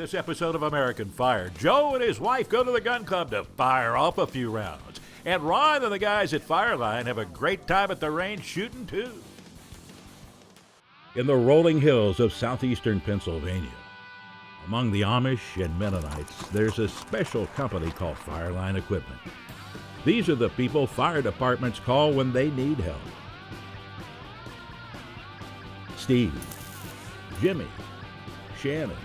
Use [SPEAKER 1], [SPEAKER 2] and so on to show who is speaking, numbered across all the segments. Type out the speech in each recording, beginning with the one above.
[SPEAKER 1] this episode of American Fire. Joe and his wife go to the gun club to fire off a few rounds. And Ron and the guys at Fireline have a great time at the range shooting too. In the rolling hills of southeastern Pennsylvania, among the Amish and Mennonites, there's a special company called Fireline Equipment. These are the people fire departments call when they need help. Steve, Jimmy, Shannon,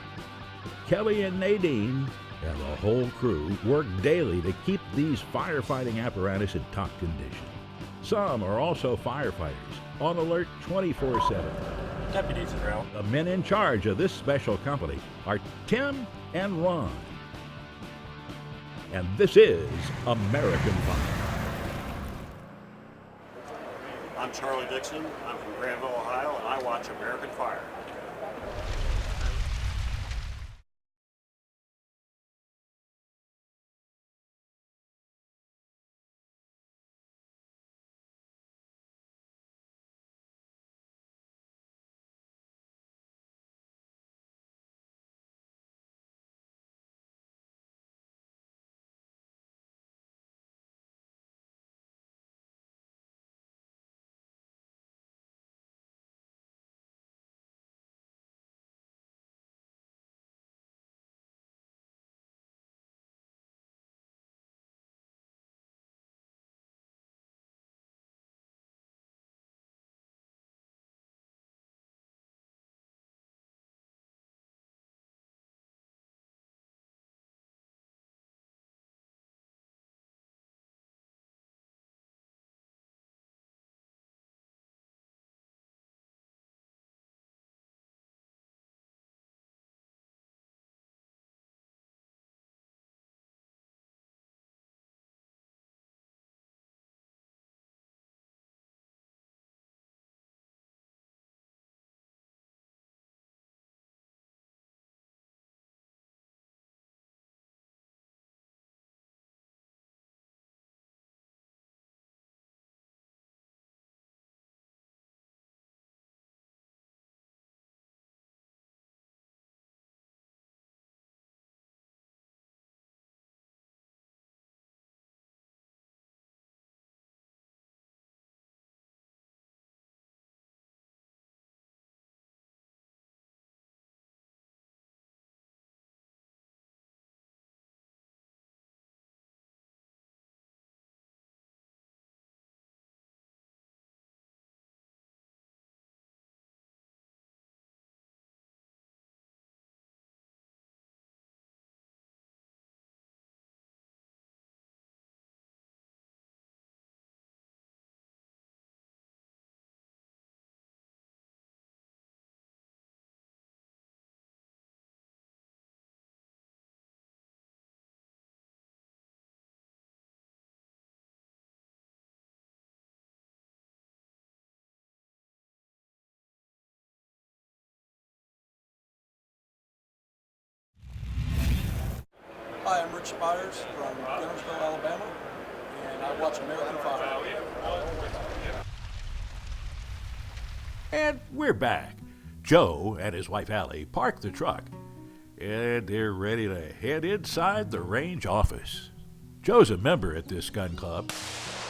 [SPEAKER 1] Kelly and Nadine, and the whole crew work daily to keep these firefighting apparatus in top condition. Some are also firefighters, on alert 24/7.
[SPEAKER 2] Deputies in drill.
[SPEAKER 1] The men in charge of this special company are Tim and Ron. And this is American Fire.
[SPEAKER 2] I'm Charlie Dixon. I'm from Granville, Ohio, and I watch American Fire.
[SPEAKER 3] Hi, I'm Rich Spires from Gunnersville, Alabama, and I watch American Fire.
[SPEAKER 1] And we're back. Joe and his wife Allie park the truck, and they're ready to head inside the range office. Joe's a member at this gun club.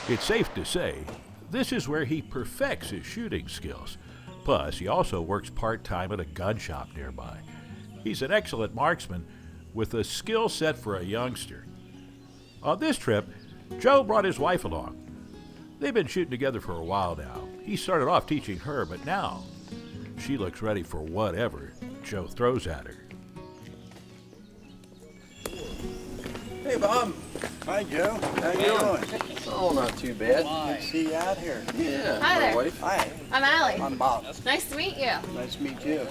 [SPEAKER 1] It's safe to say this is where he perfects his shooting skills. Plus, he also works part-time at a gun shop nearby. He's an excellent marksman with a skill set for a youngster. On this trip, Joe brought his wife along. They've been shooting together for a while now. He started off teaching her, but now she looks ready for whatever Joe throws at her.
[SPEAKER 4] Hey, Bob.
[SPEAKER 3] Hi, Joe. How you doing?
[SPEAKER 4] Oh, not too bad.
[SPEAKER 3] Good to see you out here.
[SPEAKER 4] Yeah.
[SPEAKER 5] Hi
[SPEAKER 4] my
[SPEAKER 5] there.
[SPEAKER 4] wife.
[SPEAKER 3] Hi,
[SPEAKER 5] I'm Allie.
[SPEAKER 3] I'm Bob.
[SPEAKER 5] Nice to meet you.
[SPEAKER 3] Nice to meet you.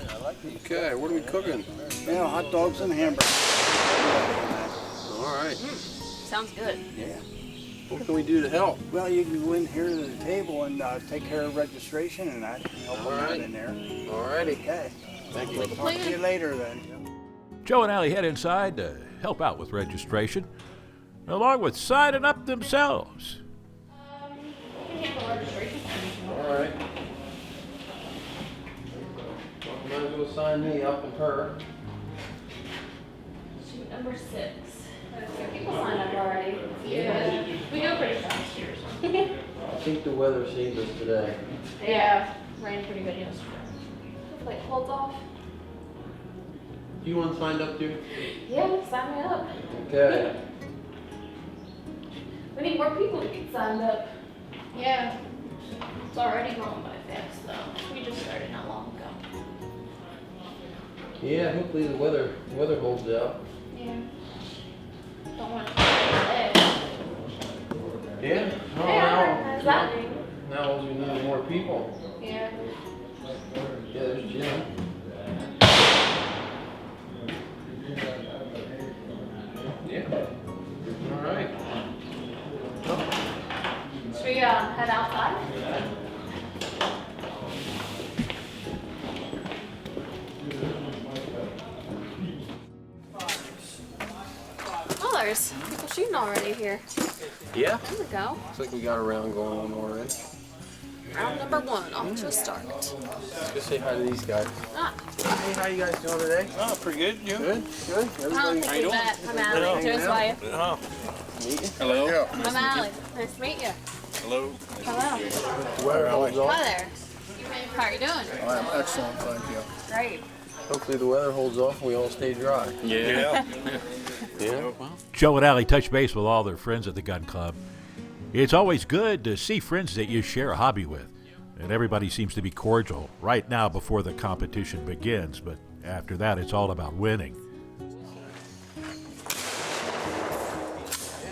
[SPEAKER 4] Okay, what are we cooking?
[SPEAKER 3] Yeah, hot dogs and hamburgers.
[SPEAKER 4] All right.
[SPEAKER 5] Sounds good.
[SPEAKER 3] Yeah.
[SPEAKER 4] What can we do to help?
[SPEAKER 3] Well, you can go in here to the table and take care of registration and I can help them out
[SPEAKER 4] Alright.
[SPEAKER 3] in there.
[SPEAKER 4] All righty.
[SPEAKER 3] Okay.
[SPEAKER 4] Thank you.
[SPEAKER 3] Talk to you later then.
[SPEAKER 1] Joe and Allie head inside to help out with registration, along with signing up themselves.
[SPEAKER 4] All right. Might as well sign me up and her.
[SPEAKER 5] Number 6. People signed up already. Yeah. We go pretty fast.
[SPEAKER 4] I think the weather saved us today.
[SPEAKER 5] Yeah. Rained pretty good yesterday. Hopefully it holds off.
[SPEAKER 4] You want signed up too?
[SPEAKER 5] Yeah, sign me up.
[SPEAKER 4] Okay.
[SPEAKER 5] We need more people to get signed up. Yeah. It's already going by fast though. We just started not long ago.
[SPEAKER 4] Yeah, hopefully the weather holds out.
[SPEAKER 5] Yeah. Don't want to delay.
[SPEAKER 4] Yeah. Oh,
[SPEAKER 5] Yeah, how's that mean?
[SPEAKER 4] now all we need is more people.
[SPEAKER 5] Yeah.
[SPEAKER 4] Yeah, there's Jim. Yeah. All right.
[SPEAKER 5] Should we head outside? Oh, there's people shooting already here.
[SPEAKER 4] Yeah.
[SPEAKER 5] There we go.
[SPEAKER 4] Looks like we got a round going on already.
[SPEAKER 5] Round number 1, off to a start.
[SPEAKER 4] Let's go say hi to these guys.
[SPEAKER 5] Ah,
[SPEAKER 4] Hey, how you guys doing today?
[SPEAKER 2] Oh, pretty good. You?
[SPEAKER 4] Good. Good.
[SPEAKER 5] I don't think we met. I'm Allie. Joe's wife.
[SPEAKER 2] Oh.
[SPEAKER 4] Meet you.
[SPEAKER 2] Hello.
[SPEAKER 5] I'm Allie. Nice to meet you.
[SPEAKER 2] Hello.
[SPEAKER 5] Hello.
[SPEAKER 4] Weather holds off.
[SPEAKER 5] Hi there. How are you doing?
[SPEAKER 3] I am excellent, thank you.
[SPEAKER 5] Great.
[SPEAKER 4] Hopefully the weather holds off and we all stay dry.
[SPEAKER 2] Yeah.
[SPEAKER 4] Yeah.
[SPEAKER 1] Joe and Allie touch base with all their friends at the gun club. It's always good to see friends that you share a hobby with, and everybody seems to be cordial right now before the competition begins, but after that it's all about winning.
[SPEAKER 4] Yeah,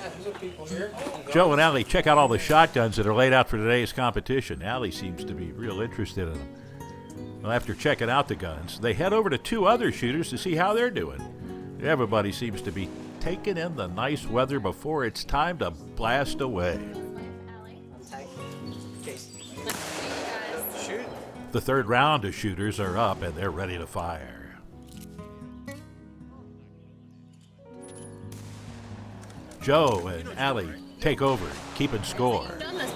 [SPEAKER 4] there's some people here.
[SPEAKER 1] Joe and Allie check out all the shotguns that are laid out for today's competition. Allie seems to be real interested in them. Well, after checking out the guns, they head over to 2 other shooters to see how they're doing. Everybody seems to be taking in the nice weather before it's time to blast away.
[SPEAKER 2] Shoot.
[SPEAKER 1] The 3rd round of shooters are up and they're ready to fire. Joe and Allie take over, keeping score.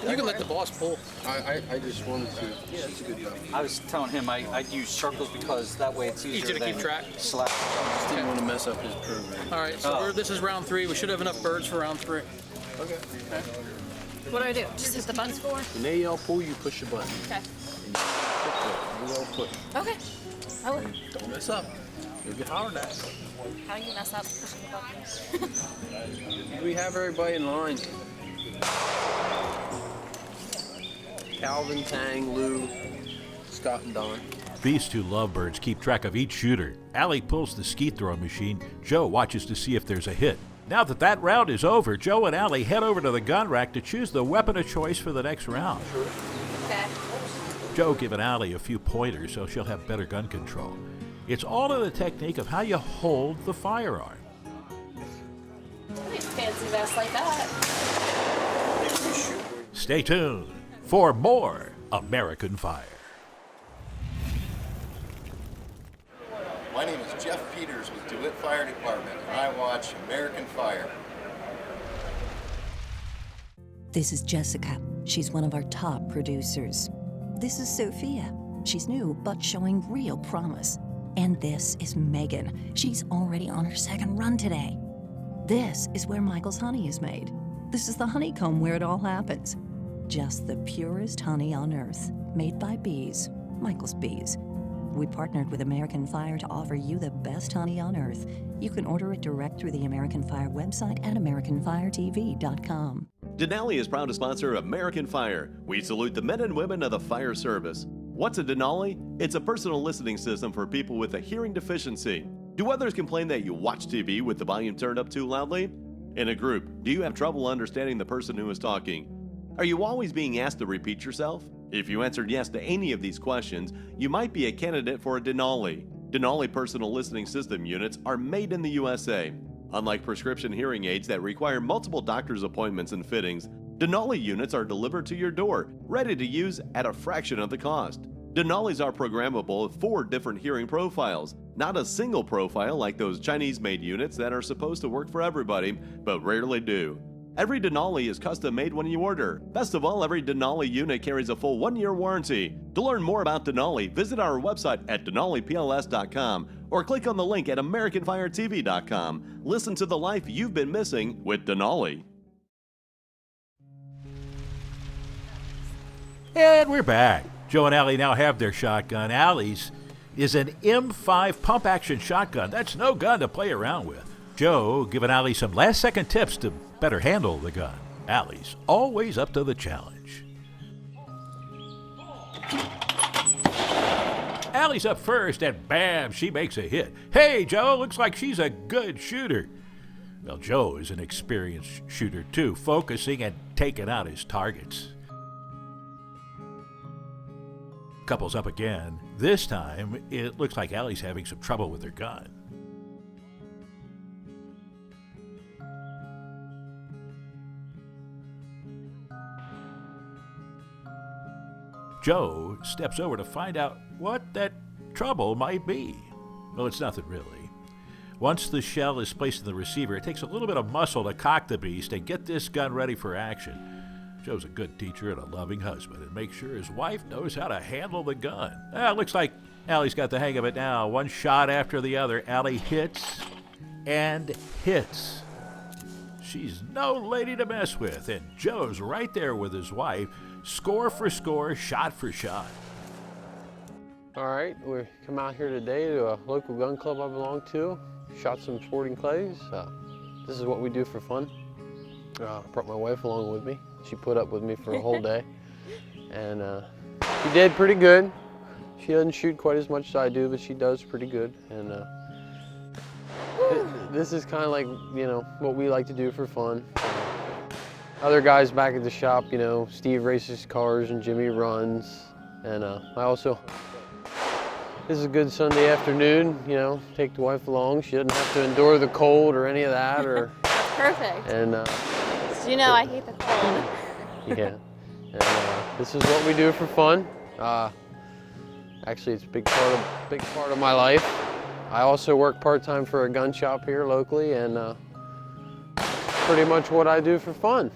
[SPEAKER 6] You can let the boss pull.
[SPEAKER 4] I just wanted to. She's a good guy.
[SPEAKER 6] I was telling him I'd use circles because that way it's easier Easier to keep than track. Slap.
[SPEAKER 4] Just didn't want to mess up his program.
[SPEAKER 6] All right, so this is round 3. We should have enough birds for round 3.
[SPEAKER 4] Okay.
[SPEAKER 5] What do I do? Just hit the button score?
[SPEAKER 4] When they yell pull, you push the button.
[SPEAKER 5] Okay.
[SPEAKER 4] You yell push.
[SPEAKER 5] Okay. I will.
[SPEAKER 4] Don't mess up. You'll get hollered at.
[SPEAKER 5] How do you mess up pushing the button?
[SPEAKER 4] We have everybody in line. Calvin, Tang, Lou, Scott, and Don.
[SPEAKER 1] These 2 lovebirds keep track of each shooter. Allie pulls the skeet throwing machine. Joe watches to see if there's a hit. Now that round is over, Joe and Allie head over to the gun rack to choose the weapon of choice for the next round.
[SPEAKER 5] Okay.
[SPEAKER 1] Joe giving Allie a few pointers so she'll have better gun control. It's all in the technique of how you hold the firearm.
[SPEAKER 5] I need a fancy vest like that.
[SPEAKER 1] Stay tuned for more American Fire.
[SPEAKER 7] My name is Jeff Peters with DeWitt Fire Department, and I watch American Fire.
[SPEAKER 8] This is Jessica. She's one of our top producers. This is Sophia. She's new, but showing real promise. And this is Megan. She's already on her 2nd run today. This is where Michael's honey is made. This is the honeycomb where it all happens. Just the purest honey on earth, made by bees, Michael's Bees. We partnered with American Fire to offer you the best honey on earth. You can order it direct through the American Fire website at AmericanFireTV.com.
[SPEAKER 9] Denali is proud to sponsor American Fire. We salute the men and women of the fire service. What's a Denali? It's a personal listening system for people with a hearing deficiency. Do others complain that you watch TV with the volume turned up too loudly? In a group, do you have trouble understanding the person who is talking? Are you always being asked to repeat yourself? If you answered yes to any of these questions, you might be a candidate for a Denali. Denali personal listening system units are made in the USA. Unlike prescription hearing aids that require multiple doctor's appointments and fittings, Denali units are delivered to your door, ready to use at a fraction of the cost. Denalis are programmable with 4 different hearing profiles, not a single profile like those Chinese-made units that are supposed to work for everybody, but rarely do. Every Denali is custom made when you order. Best of all, every Denali unit carries a full 1-year warranty. To learn more about Denali, visit our website at DenaliPLS.com or click on the link at AmericanFireTV.com. Listen to the life you've been missing with Denali.
[SPEAKER 1] And we're back. Joe and Allie now have their shotgun. Allie's is an M5 pump-action shotgun. That's no gun to play around with. Joe giving Allie some last-second tips to better handle the gun. Allie's always up to the challenge. Allie's up first, and bam, she makes a hit. Hey, Joe, looks like she's a good shooter. Well, Joe is an experienced shooter, too, focusing and taking out his targets. Couple's up again. This time, it looks like Allie's having some trouble with her gun. Joe steps over to find out what that trouble might be. Well, it's nothing really. Once the shell is placed in the receiver, it takes a little bit of muscle to cock the beast and get this gun ready for action. Joe's a good teacher and a loving husband and makes sure his wife knows how to handle the gun. It looks like Allie's got the hang of it now. One shot after the other, Allie hits and hits. She's no lady to mess with, and Joe's right there with his wife, score for score, shot for shot.
[SPEAKER 4] All right, we come out here today to a local gun club I belong to. Shot some sporting clays. This is what we do for fun. Brought my wife along with me. She put up with me for a whole day. And she did pretty good. She doesn't shoot quite as much as I do, but she does pretty good. And this is kind of like, you know, what we like to do for fun. Other guys back at the shop, you know, Steve races cars and Jimmy runs. And I also, this is a good Sunday afternoon, you know, take the wife along. She doesn't have to endure the cold or any of that. Or,
[SPEAKER 5] Perfect.
[SPEAKER 4] and
[SPEAKER 5] You know, I hate the cold.
[SPEAKER 4] yeah. And this is what we do for fun. Actually, it's a big part of my life. I also work part-time for a gun shop here locally, and pretty much what I do for fun.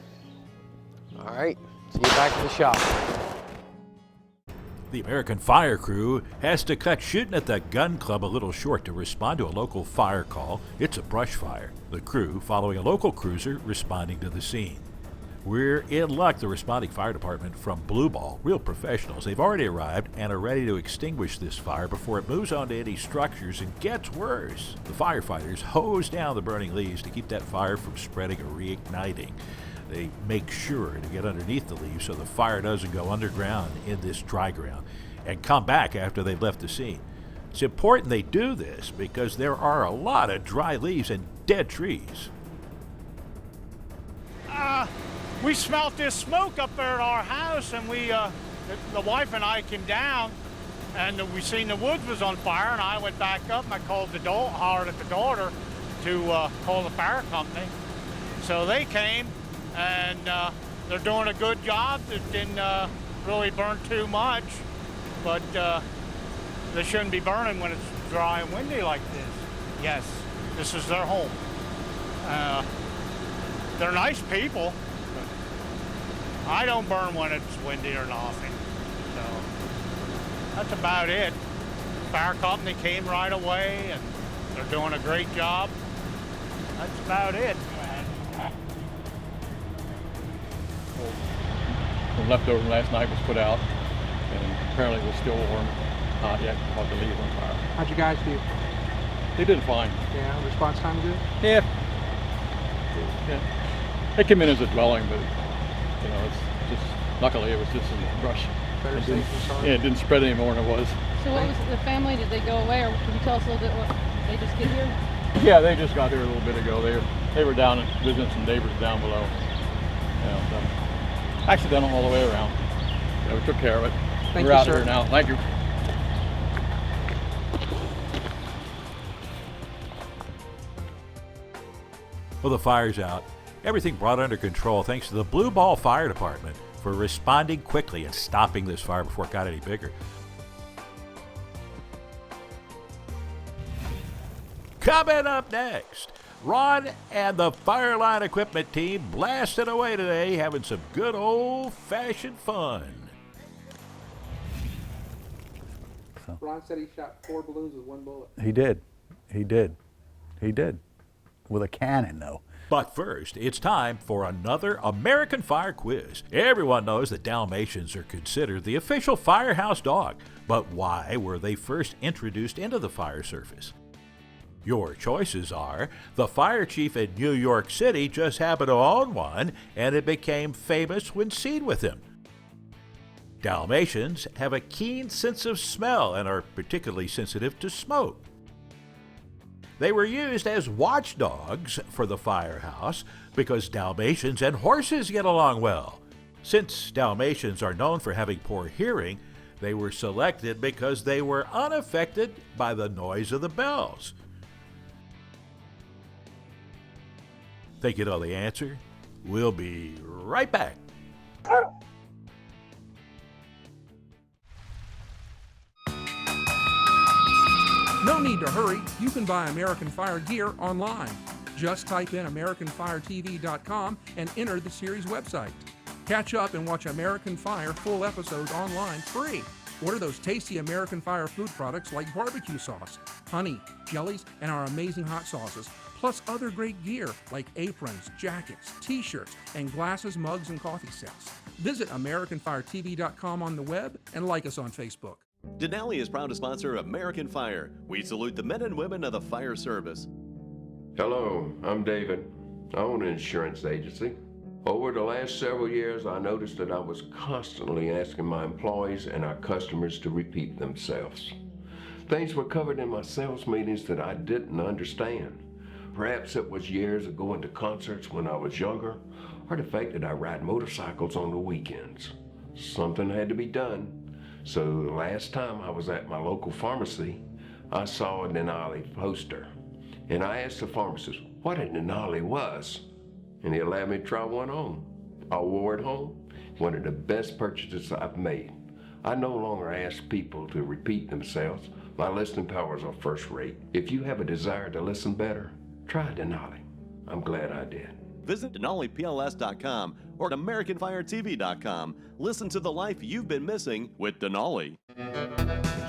[SPEAKER 4] All right, see you back at the shop.
[SPEAKER 1] The American Fire crew has to cut shooting at the gun club a little short to respond to a local fire call. It's a brush fire. The crew following a local cruiser responding to the scene. We're in luck. The responding fire department from Blue Ball, real professionals. They've already arrived and are ready to extinguish this fire before it moves on to any structures and gets worse. The firefighters hose down the burning leaves to keep that fire from spreading or reigniting. They make sure to get underneath the leaves so the fire doesn't go underground in this dry ground and come back after they've left the scene. It's important they do this because there are a lot of dry leaves and dead trees.
[SPEAKER 10] We smelt this smoke up there at our house, and the wife and I came down, and we seen the woods was on fire, and I went back up and I hollered at the daughter to call the fire company. So they came, and they're doing a good job. It didn't really burn too much, but they shouldn't be burning when it's dry and windy like this. Yes, this is their home. They're nice people. I don't burn when it's windy or nothing. So that's about it. Fire company came right away, and they're doing a great job. That's about it.
[SPEAKER 11] The leftover last night was put out, and apparently it was still warm. Not yet caught the leaves on fire.
[SPEAKER 12] How'd you guys do?
[SPEAKER 11] They did fine.
[SPEAKER 12] Yeah, response time good?
[SPEAKER 11] Yeah. They came in as a dwelling, but you know, it's just, luckily it was just in the brush.
[SPEAKER 12] Better safe than sorry.
[SPEAKER 11] Yeah, it didn't spread any more than it was.
[SPEAKER 13] So what was the family? Did they go away, or can you tell us a little bit what they just get here?
[SPEAKER 11] Yeah, they just got here a little bit ago. They were down and visiting some neighbors down below. You know, so accidental all the way around. Yeah, we took care of it.
[SPEAKER 12] Thank
[SPEAKER 11] We're
[SPEAKER 12] you,
[SPEAKER 11] out
[SPEAKER 12] sir.
[SPEAKER 11] here now. Thank you.
[SPEAKER 1] Well, the fire's out. Everything brought under control thanks to the Blue Ball Fire Department for responding quickly and stopping this fire before it got any bigger. Coming up next, Ron and the Fireline Equipment team blasted away today, having some good old-fashioned fun.
[SPEAKER 12] Ron said he shot 4 balloons with 1 bullet.
[SPEAKER 14] He did. He did. He did. With a cannon, though.
[SPEAKER 1] But first, it's time for another American Fire quiz. Everyone knows that Dalmatians are considered the official firehouse dog, but why were they first introduced into the fire service? Your choices are: the fire chief in New York City just happened to own one, and it became famous when seen with him. Dalmatians have a keen sense of smell and are particularly sensitive to smoke. They were used as watchdogs for the firehouse because Dalmatians and horses get along well. Since Dalmatians are known for having poor hearing, they were selected because they were unaffected by the noise of the bells. Think you know the answer? We'll be right back.
[SPEAKER 15] No need to hurry. You can buy American Fire gear online. Just type in AmericanFireTV.com and enter the series website. Catch up and watch American Fire full episodes online free. Order those tasty American Fire food products like barbecue sauce, honey, jellies, and our amazing hot sauces, plus other great gear like aprons, jackets, t-shirts, and glasses, mugs, and coffee sets. Visit AmericanFireTV.com on the web and like us on Facebook.
[SPEAKER 9] Denali is proud to sponsor American Fire. We salute the men and women of the fire service.
[SPEAKER 16] Hello, I'm David. I own an insurance agency. Over the last several years, I noticed that I was constantly asking my employees and our customers to repeat themselves. Things were covered in my sales meetings that I didn't understand. Perhaps it was years of going to concerts when I was younger, or the fact that I ride motorcycles on the weekends. Something had to be done. So the last time I was at my local pharmacy, I saw a Denali poster. And I asked the pharmacist what a Denali was, and he allowed me to try one on. I wore it home, one of the best purchases I've made. I no longer ask people to repeat themselves. My listening powers are first rate. If you have a desire to listen better, try Denali. I'm glad I did.
[SPEAKER 9] Visit DenaliPLS.com or AmericanFireTV.com. Listen to the life you've been missing with Denali.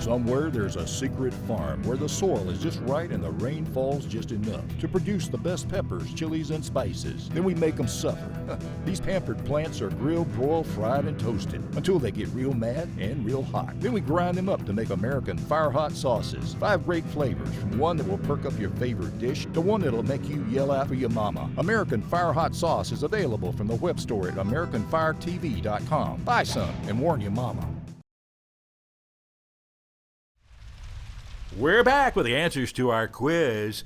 [SPEAKER 17] Somewhere there's a secret farm where the soil is just right and the rain falls just enough to produce the best peppers, chilies, and spices. Then we make them suffer. These pampered plants are grilled, broiled, fried, and toasted until they get real mad and real hot. Then we grind them up to make American Fire Hot sauces. 5 great flavors, from one that will perk up your favorite dish to one that'll make you yell out for your mama. American Fire Hot sauce is available from the web store at AmericanFireTV.com. Buy some and warn your mama.
[SPEAKER 1] We're back with the answers to our quiz.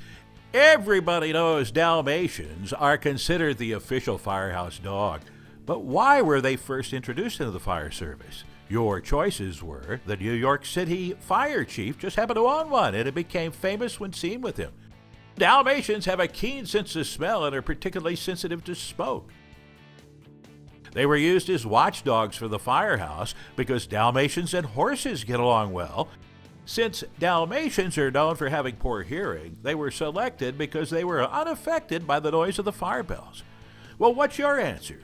[SPEAKER 1] Everybody knows Dalmatians are considered the official firehouse dog. But why were they first introduced into the fire service? Your choices were: the New York City fire chief just happened to own one, and it became famous when seen with him. Dalmatians have a keen sense of smell and are particularly sensitive to smoke. They were used as watchdogs for the firehouse because Dalmatians and horses get along well. Since Dalmatians are known for having poor hearing, they were selected because they were unaffected by the noise of the fire bells. Well, what's your answer?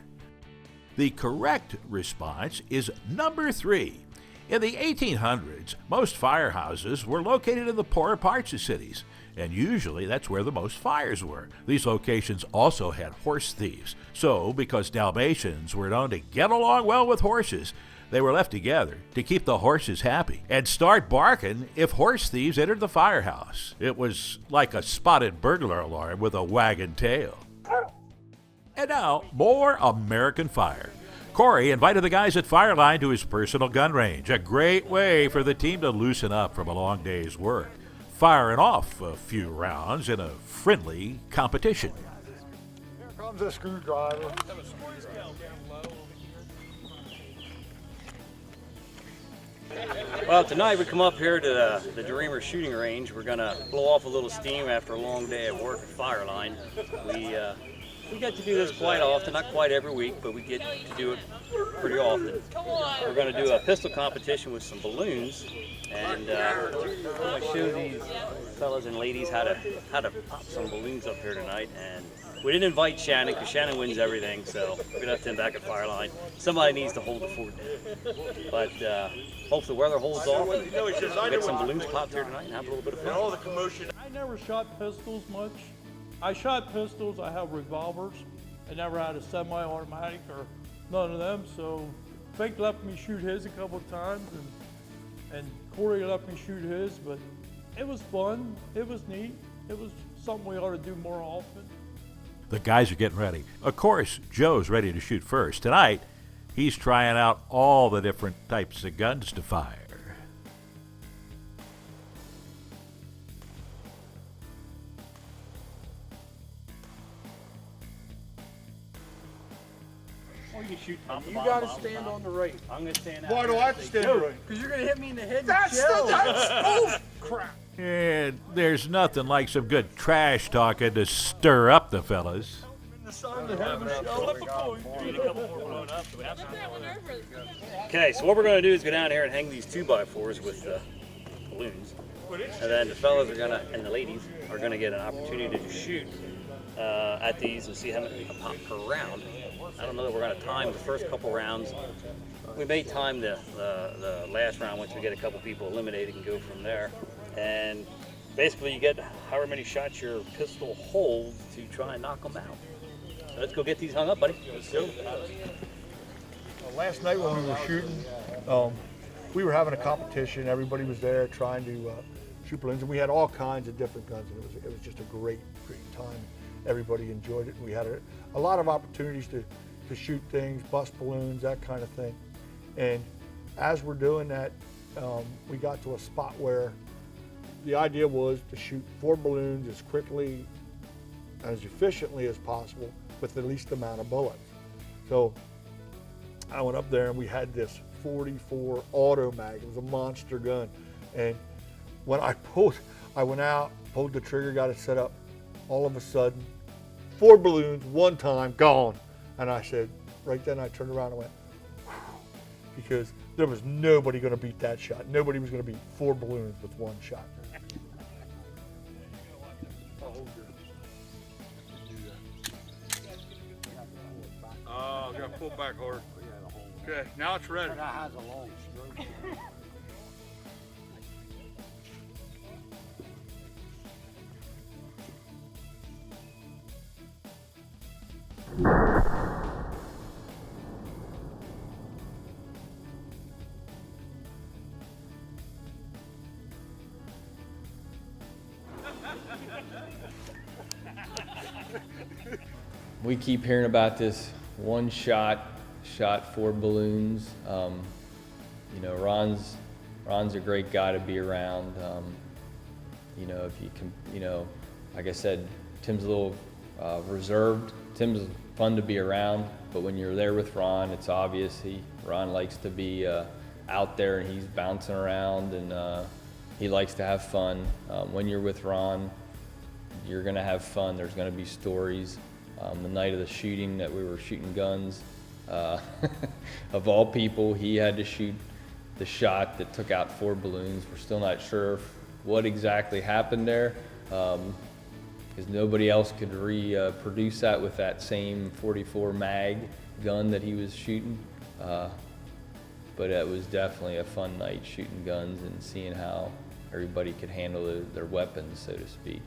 [SPEAKER 1] The correct response is number 3. In the 1800s, most firehouses were located in the poorer parts of cities, and usually that's where the most fires were. These locations also had horse thieves. So, because Dalmatians were known to get along well with horses, they were left together to keep the horses happy and start barking if horse thieves entered the firehouse. It was like a spotted burglar alarm with a wagging tail. And now, more American Fire. Corey invited the guys at Fireline to his personal gun range, a great way for the team to loosen up from a long day's work, firing off a few rounds in a friendly competition.
[SPEAKER 10] Here comes a screwdriver.
[SPEAKER 6] Well, tonight we come up here to the Dreamer shooting range. We're going to blow off a little steam after a long day of work at Fireline. We We get to do this quite often, not quite every week, but we get to do it pretty often. We're going to do a pistol competition with some balloons, and I'm going to show these fellas and ladies how to pop some balloons up here tonight. And we didn't invite Shannon because Shannon wins everything, so we're going to have to back at Fireline. Somebody needs to hold the fort down. But hope the weather holds off and we'll get some balloons popped here tonight and have a little bit of fun.
[SPEAKER 18] I never shot pistols much. I shot pistols, I have revolvers. I never had a semi-automatic or none of them, so Fink let me shoot his a couple of times, and Corey let me shoot his, but it was fun, it was neat, it was something we ought to do more often.
[SPEAKER 1] The guys are getting ready. Of course, Joe's ready to shoot first. Tonight, he's trying out all the different types of guns to fire.
[SPEAKER 6] You shoot
[SPEAKER 12] You gotta stand on the right.
[SPEAKER 6] I'm gonna stand out.
[SPEAKER 12] Why do I have to stand on the right?
[SPEAKER 6] Because you're gonna hit me in the head.
[SPEAKER 12] That's crap.
[SPEAKER 1] And there's nothing like some good trash talking to stir up the fellas.
[SPEAKER 6] Okay, so what we're gonna do is go down here and hang these 2x4s with balloons, and then the fellas are gonna, and the ladies are gonna get an opportunity to shoot at these and see how many we can pop per round. I don't know that we're going to time the first couple rounds. We may time the last round once we get a couple people eliminated and go from there. And basically you get however many shots your pistol holds to try and knock them out. So let's go get these hung up, buddy. Let's go.
[SPEAKER 19] Last night when we were shooting, we were having a competition. Everybody was there trying to shoot balloons, and we had all kinds of different guns, and it was just a great time. Everybody enjoyed it. We had a lot of opportunities to shoot things, bust balloons, that kind of thing. And as we're doing that, we got to a spot where the idea was to shoot 4 balloons as quickly, as efficiently as possible with the least amount of bullets. So I went up there and we had this 44 auto mag. It was a monster gun. And when I went out, pulled the trigger, got it set up, all of a sudden, 4 balloons, one time, gone. And I said, right then I turned around and went, whew, because there was nobody going to beat that shot. Nobody was going to beat 4 balloons with one shot.
[SPEAKER 18] Oh, got to pull back hard. Okay, now it's ready.
[SPEAKER 12] That has a long stroke.
[SPEAKER 20] We keep hearing about this one shot 4 balloons. You know, Ron's a great guy to be around. You know, if you can, you know, like I said, Tim's a little reserved. Tim's fun to be around, but when you're there with Ron, it's obvious Ron likes to be out there, and he's bouncing around, and he likes to have fun. When you're with Ron, you're gonna have fun. There's gonna be stories. The night of the shooting that we were shooting guns, of all people, he had to shoot the shot that took out 4 balloons. We're still not sure what exactly happened there, because nobody else could reproduce that with that same 44 mag gun that he was shooting. But it was definitely a fun night shooting guns and seeing how everybody could handle their weapons, so to speak.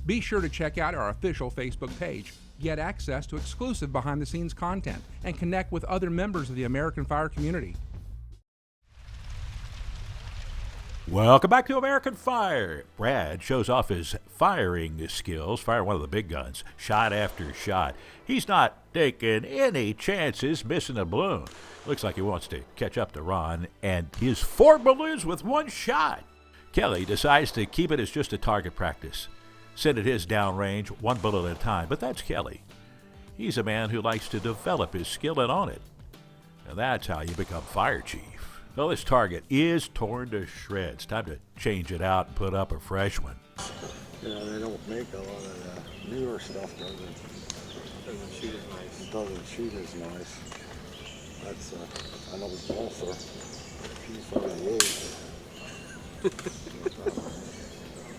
[SPEAKER 15] Be sure to check out our official Facebook page, get access to exclusive behind-the-scenes content, and connect with other members of the American Fire community.
[SPEAKER 1] Welcome back to American Fire. Brad shows off his firing skills, firing one of the big guns, shot after shot. He's not taking any chances missing a balloon. Looks like he wants to catch up to Ron and his 4 balloons with 1 shot. Kelly decides to keep it as just a target practice. Send it his downrange, 1 bullet at a time, but that's Kelly. He's a man who likes to develop his skill and own it. And that's how you become fire chief. Well, this target is torn to shreds. Time to change it out and put up a fresh one.
[SPEAKER 21] You know, they don't make a lot of newer stuff, doesn't shoot as nice. It doesn't shoot as nice. That's another golfer. Piece on the wood.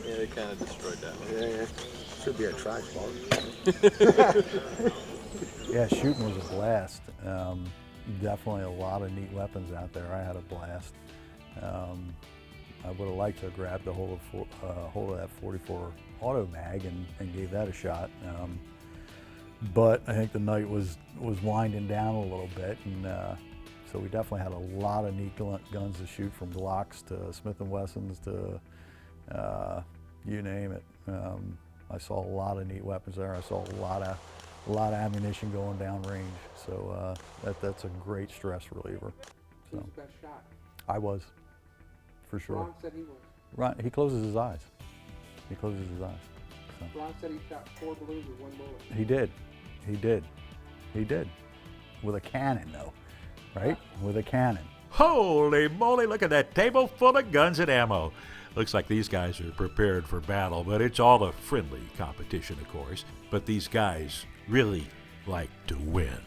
[SPEAKER 20] Yeah, they kind of destroyed that one.
[SPEAKER 21] Yeah, should be a track ball.
[SPEAKER 14] Yeah, shooting was a blast. Definitely a lot of neat weapons out there. I had a blast. I would have liked to have grabbed a hold of that 44 auto mag and gave that a shot. But I think the night was winding down a little bit, and so we definitely had a lot of neat guns to shoot, from Glocks to Smith & Wessons to you name it. I saw a lot of neat weapons there. I saw a lot of ammunition going down range. So that's a great stress reliever. So,
[SPEAKER 12] Who's the best shot?
[SPEAKER 14] I was, for sure.
[SPEAKER 12] Ron said he was.
[SPEAKER 14] Ron, he closes his eyes. He closes his eyes. So.
[SPEAKER 12] Ron said he shot 4 balloons with 1 bullet.
[SPEAKER 14] He did. He did. He did. With a cannon, though. Right? With a cannon.
[SPEAKER 1] Holy moly, look at that table full of guns and ammo. Looks like these guys are prepared for battle, but it's all a friendly competition, of course. But these guys really like to win.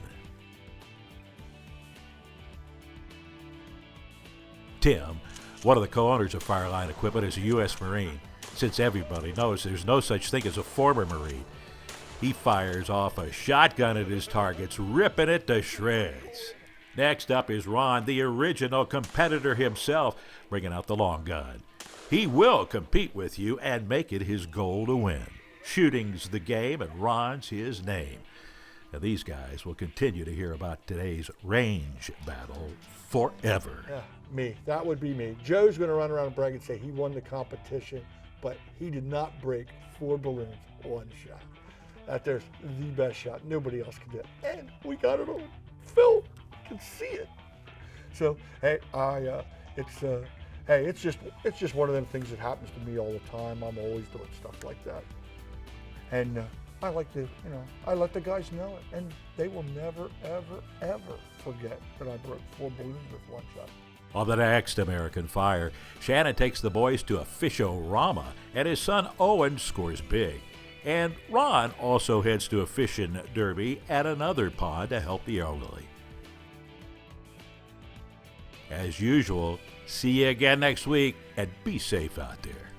[SPEAKER 1] Tim, one of the co-owners of Fireline Equipment, is a U.S. Marine. Since everybody knows there's no such thing as a former Marine, he fires off a shotgun at his targets, ripping it to shreds. Next up is Ron, the original competitor himself, bringing out the long gun. He will compete with you and make it his goal to win. Shooting's the game, and Ron's his name. Now, these guys will continue to hear about today's range battle forever.
[SPEAKER 19] Yeah, me. That would be me. Joe's going to run around and brag and say he won the competition, but he did not break 4 balloons, 1 shot. That there's the best shot. Nobody else can do it. And we got it on film. You can see it. So, hey, it's just one of them things that happens to me all the time. I'm always doing stuff like that. And I like to, I let the guys know it. And they will never, ever, ever forget that I broke 4 balloons with 1 shot.
[SPEAKER 1] On the next American Fire, Shannon takes the boys to a fish-o-rama, and his son Owen scores big. And Ron also heads to a fishing derby at another pond to help the elderly. As usual, see you again next week, and be safe out there.